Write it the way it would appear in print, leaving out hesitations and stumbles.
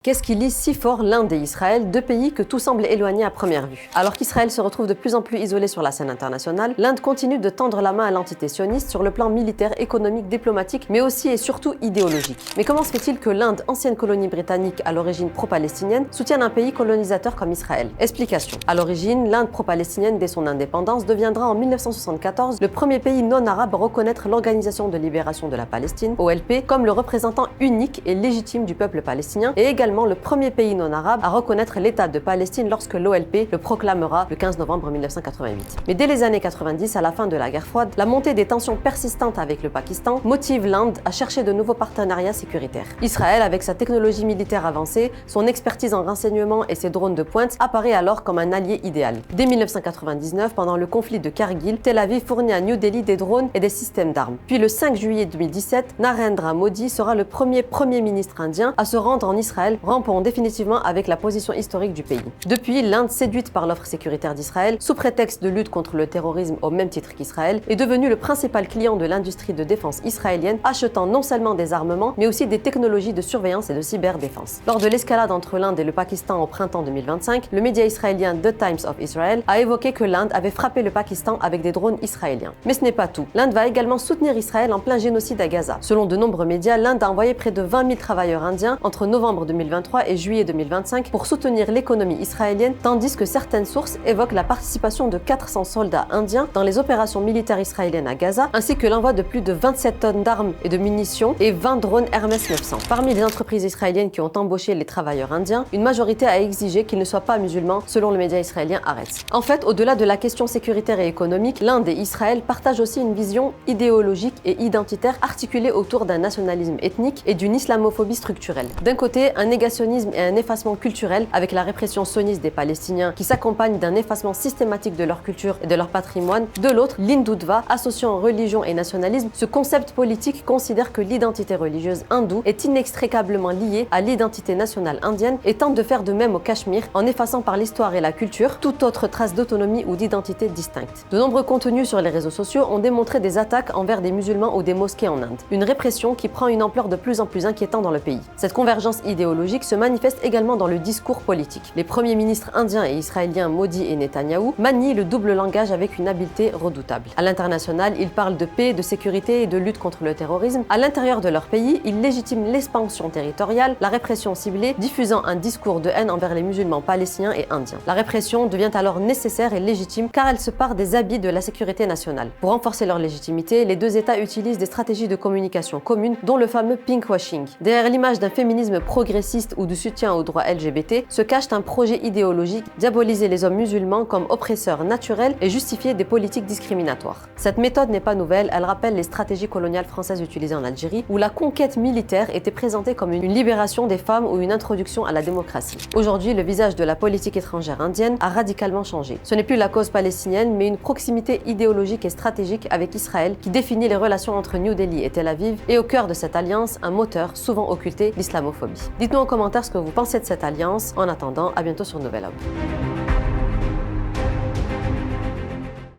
Qu'est-ce qui lie si fort l'Inde et Israël, deux pays que tout semble éloignés à première vue? Alors qu'Israël se retrouve de plus en plus isolé sur la scène internationale, l'Inde continue de tendre la main à l'entité sioniste sur le plan militaire, économique, diplomatique, mais aussi et surtout idéologique. Mais comment se fait-il que l'Inde, ancienne colonie britannique à l'origine pro-palestinienne, soutienne un pays colonisateur comme Israël? Explication. À l'origine, l'Inde pro-palestinienne, dès son indépendance, deviendra en 1974 le premier pays non-arabe à reconnaître l'Organisation de libération de la Palestine, OLP, comme le représentant unique et légitime du peuple palestinien, et également le premier pays non-arabe à reconnaître l'État de Palestine lorsque l'OLP le proclamera le 15 novembre 1988. Mais dès les années 90, à la fin de la guerre froide, la montée des tensions persistantes avec le Pakistan motive l'Inde à chercher de nouveaux partenariats sécuritaires. Israël, avec sa technologie militaire avancée, son expertise en renseignement et ses drones de pointe, apparaît alors comme un allié idéal. Dès 1999, pendant le conflit de Kargil, Tel Aviv fournit à New Delhi des drones et des systèmes d'armes. Puis le 5 juillet 2017, Narendra Modi sera le premier ministre indien à se rendre en Israël, rompant définitivement avec la position historique du pays. Depuis, l'Inde, séduite par l'offre sécuritaire d'Israël, sous prétexte de lutte contre le terrorisme au même titre qu'Israël, est devenue le principal client de l'industrie de défense israélienne, achetant non seulement des armements, mais aussi des technologies de surveillance et de cyberdéfense. Lors de l'escalade entre l'Inde et le Pakistan au printemps 2025, le média israélien The Times of Israel a évoqué que l'Inde avait frappé le Pakistan avec des drones israéliens. Mais ce n'est pas tout. L'Inde va également soutenir Israël en plein génocide à Gaza. Selon de nombreux médias, l'Inde a envoyé près de 20 000 travailleurs indiens entre novembre 2023 et juillet 2025 pour soutenir l'économie israélienne, tandis que certaines sources évoquent la participation de 400 soldats indiens dans les opérations militaires israéliennes à Gaza, ainsi que l'envoi de plus de 27 tonnes d'armes et de munitions et 20 drones Hermes 900. Parmi les entreprises israéliennes qui ont embauché les travailleurs indiens, une majorité a exigé qu'ils ne soient pas musulmans, selon le média israélien Haaretz. En fait, au-delà de la question sécuritaire et économique, l'Inde et Israël partagent aussi une vision idéologique et identitaire articulée autour d'un nationalisme ethnique et d'une islamophobie structurelle. D'un côté, un négationnisme et un effacement culturel avec la répression sioniste des Palestiniens qui s'accompagne d'un effacement systématique de leur culture et de leur patrimoine. De l'autre, l'Hindutva, associant religion et nationalisme, ce concept politique considère que l'identité religieuse hindoue est inextricablement liée à l'identité nationale indienne et tente de faire de même au Cachemire en effaçant par l'histoire et la culture toute autre trace d'autonomie ou d'identité distincte. De nombreux contenus sur les réseaux sociaux ont démontré des attaques envers des musulmans ou des mosquées en Inde. Une répression qui prend une ampleur de plus en plus inquiétante dans le pays. Cette convergence idéologique se manifeste également dans le discours politique. Les premiers ministres indiens et israéliens Modi et Netanyahou manient le double langage avec une habileté redoutable. À l'international, ils parlent de paix, de sécurité et de lutte contre le terrorisme. À l'intérieur de leur pays, ils légitiment l'expansion territoriale, la répression ciblée, diffusant un discours de haine envers les musulmans palestiniens et indiens. La répression devient alors nécessaire et légitime car elle se part des habits de la sécurité nationale. Pour renforcer leur légitimité, les deux États utilisent des stratégies de communication communes, dont le fameux pinkwashing. Derrière l'image d'un féminisme progressiste ou du soutien aux droits LGBT se cache un projet idéologique, diaboliser les hommes musulmans comme oppresseurs naturels et justifier des politiques discriminatoires. Cette méthode n'est pas nouvelle, elle rappelle les stratégies coloniales françaises utilisées en Algérie, où la conquête militaire était présentée comme une libération des femmes ou une introduction à la démocratie. Aujourd'hui, le visage de la politique étrangère indienne a radicalement changé. Ce n'est plus la cause palestinienne, mais une proximité idéologique et stratégique avec Israël qui définit les relations entre New Delhi et Tel Aviv, et au cœur de cette alliance, un moteur souvent occulté, l'islamophobie. Dites-nous en commentaire ce que vous pensez de cette alliance. En attendant, à bientôt sur Nouvel Homme.